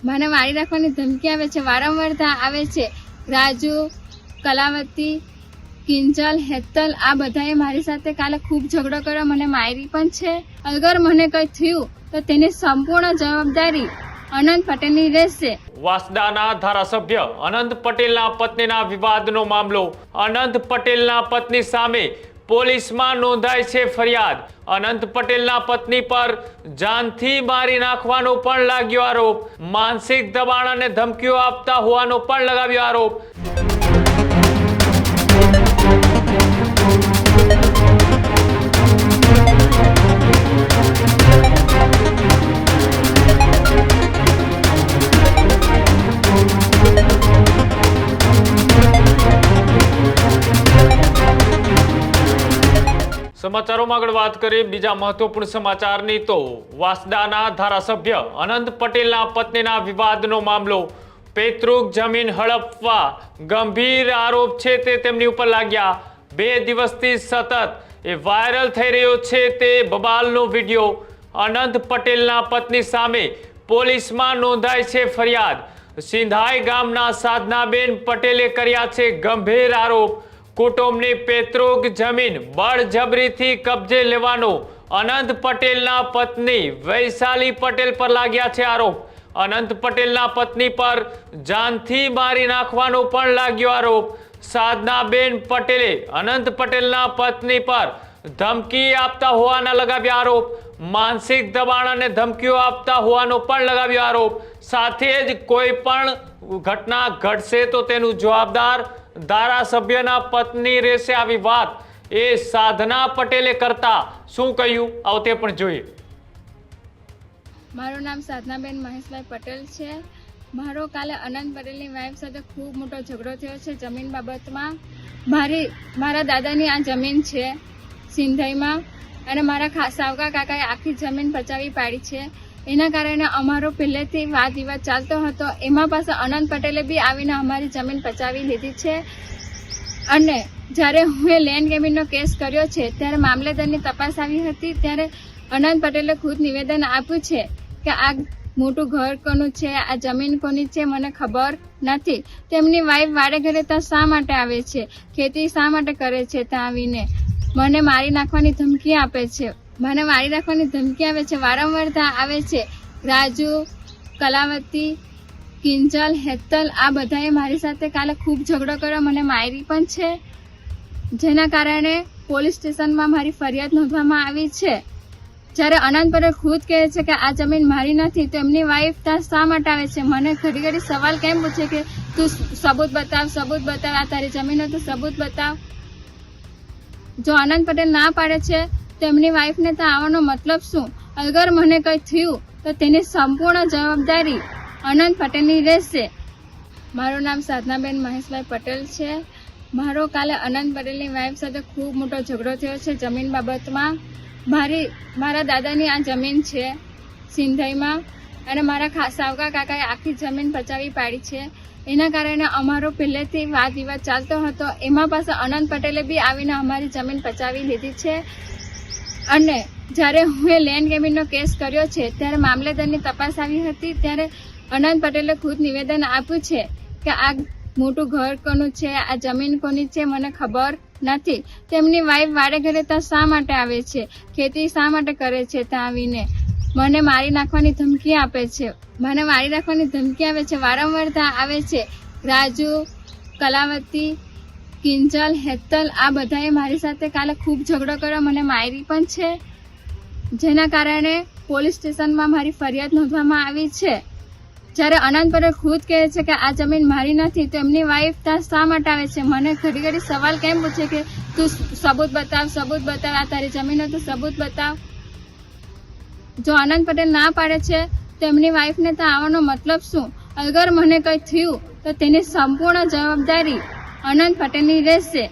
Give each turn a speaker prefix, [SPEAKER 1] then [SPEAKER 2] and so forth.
[SPEAKER 1] મને મારી નાખવાની ધમકી આવે છે, વારંવાર આવે છે। રાજુ, કલાવતી, કિંજલ, હેતલ આ બધાએ મારી સાથે કાલે ખૂબ ઝઘડો કર્યો, મને મારી પણ છે। અગર મને કંઈ થયું તો તેની સંપૂર્ણ જવાબદારી અનંત પટેલની રહેશે।
[SPEAKER 2] વાસદાના ધારાસભ્ય અનંત પટેલના પત્નીના વિવાદનો મામલો। અનંત પટેલના પત્ની સામે પોલીસમાં નોંધાઈ છે ફરિયાદ। અનંત પટેલના પત્ની પર જાનથી મારી નાખવાનો પણ લાગ્યો આરોપ। માનસિક દબાણ અને ધમકીઓ આપતા હોવાનો પણ લગાવ્યો આરોપ। સમાચારોમાં આગળ વાત કરીએ બીજા મહત્વપૂર્ણ સમાચારની તો વાસદાના ધારાસભ્ય અનંત પટેલના પત્નીના વિવાદનો મામલો। પૈતૃક જમીન હડપવા ગંભીર આરોપ છે તે તેમની ઉપર લાગ્યા। 2 દિવસથી સતત એ વાયરલ થઈ રહ્યો છે તે બબાલનો વિડીયો। અનંત પટેલના પત્ની સામે પોલીસમાં નોંધાઈ છે ફરિયાદ। સિંધાઈ ગામના સાધનાબેન પટેલે કર્યા છે ગંભીર આરોપ। કુટુંબની પૈતૃક જમીન બળજબરીથી કબજે લેવાનો અનંત પટેલના પત્ની વૈશાલી પટેલ પર લાગ્યા છે આરોપ। અનંત પટેલના પત્ની પર જાનથી મારી નાખવાનો પણ લાગ્યો આરોપ। સાધનાબેન પટેલે અનંત પટેલના પત્ની પર ધમકી આપતા હોવાના લગાવ્યા આરોપ। માનસિક દબાણ અને ધમકીઓ આપતા હોવાનો પણ લગાવ્યો આરોપ। સાથે જ કોઈ પણ ઘટના ઘટશે તો તેનું જવાબદાર ધારાસભ્યના પત્ની રહેશે। આવી વાત એ સાધના પટેલે કરતા શું કહ્યું આવો તે પણ જોઈએ।
[SPEAKER 1] મારું નામ સાધનાબેન મહેશભાઈ પટેલ છે। મારો કાલે અનંત પટેલની વાઇફ સાથે ખૂબ મોટો ઝઘડો થયો છે જમીન બાબતમાં। મારા દાદાની આ જમીન છે સિંધાઈમાં અને મારા સાવકા કાકાએ આખી જમીન પચાવી પાડી છે। એના કારણે અમારો પહેલેથી વાદ વિવાદ ચાલતો હતો। એમાં પાસે અનંત પટેલે બી આવીને અમારી જમીન પચાવી લીધી છે અને જ્યારે હું એ લેન્ડ ગ્રેબિંગનો કેસ કર્યો છે ત્યારે મામલેદારની તપાસ આવી હતી ત્યારે અનંત પટેલે ખુદ નિવેદન આપ્યું છે કે આ મોટું ઘર કોનું છે, આ જમીન કોની છે મને ખબર નથી। તેમની વાઈફ વાડે ઘરે ત્યાં શા માટે આવે છે, ખેતી શા માટે કરે છે, ત્યાં આવીને મને મારી નાખવાની ધમકી આપે છે। મને મારી નાખવાની ધમકી આવે છે, વારંવાર આવે છે। રાજુ, કલાવતી, કિંજલ, હેતલ આ બધાએ મારી સાથે કાલે ખૂબ ઝઘડો કર્યો, મને મારી પણ છે। જેના કારણે પોલીસ સ્ટેશનમાં મારી ફરિયાદ નોંધવામાં આવી છે। જ્યારે અનંત પટેલ ખુદ કહે છે કે આ જમીન મારી નથી તો એમની વાઈફ ત્યાં શા માટે આવે છે? મને ઘડી ઘડી સવાલ કેમ પૂછે કે તું સબૂત બતાવ, આ તારી જમીન હતું, સબૂત બતાવ। જો અનંત પટેલ ના પાડે છે તો એમની વાઈફને ત્યાં આવવાનો મતલબ શું? અગર મને કંઈ થયું તો તેની સંપૂર્ણ જવાબદારી અનંત પટેલની રહેશે। મારું નામ સાધનાબેન મહેશભાઈ પટેલ છે। મારો કાલે અનંત પટેલની વાઈફ સાથે ખૂબ મોટો ઝઘડો થયો છે જમીન બાબતમાં। મારા દાદાની આ જમીન છે સિંધાઈમાં અને મારા સાવકા કાકાએ આખી જમીન પચાવી પાડી છે। એના કારણે અમારો પહેલેથી વાદ વિવાદ ચાલતો હતો। એમાં પાસે અનંત પટેલે બી આવીને અમારી જમીન પચાવી લીધી છે અને જ્યારે હું એ લેન્ડ ગ્રેબિંગનો કેસ કર્યો છે ત્યારે મામલેદારની તપાસ આવી હતી ત્યારે અનંત પટેલે ખુદ નિવેદન આપ્યું છે કે આ મોટું ઘર કોનું છે, આ જમીન કોની છે મને ખબર નથી। તેમની વાઈફ વાડે ઘરે ત્યાં શા માટે આવે છે, ખેતી શા માટે કરે છે, ત્યાં આવીને મને મારી નાખવાની ધમકી આપે છે। મને મારી નાખવાની ધમકી આવે છે, વારંવાર આવે છે। રાજુ, કલાવતી, કિંજલ, હેતલ આ બધાએ મારી સાથે કાલે ખૂબ ઝઘડો કર્યો, મને મારી પણ છે। જેના કારણે પોલીસ સ્ટેશનમાં મારી ફરિયાદ નોંધવામાં આવી છે। જ્યારે અનંત પટેલ ખુદ કહે છે કે આ જમીન મારી નથી તો એમની વાઈફ ત્યાં શા માટે આવે છે? મને ઘડી ઘડી સવાલ કેમ પૂછે કે તું સબૂત બતાવ, આ તારી જમીન હતું, સબૂત બતાવ। જો અનંત પટેલ ના પાડે છે તો એમની વાઈફને ત્યાં આવવાનો મતલબ શું? અગર મને કંઈ થયું તો તેની સંપૂર્ણ જવાબદારી અનંત પટેલની રહેશે।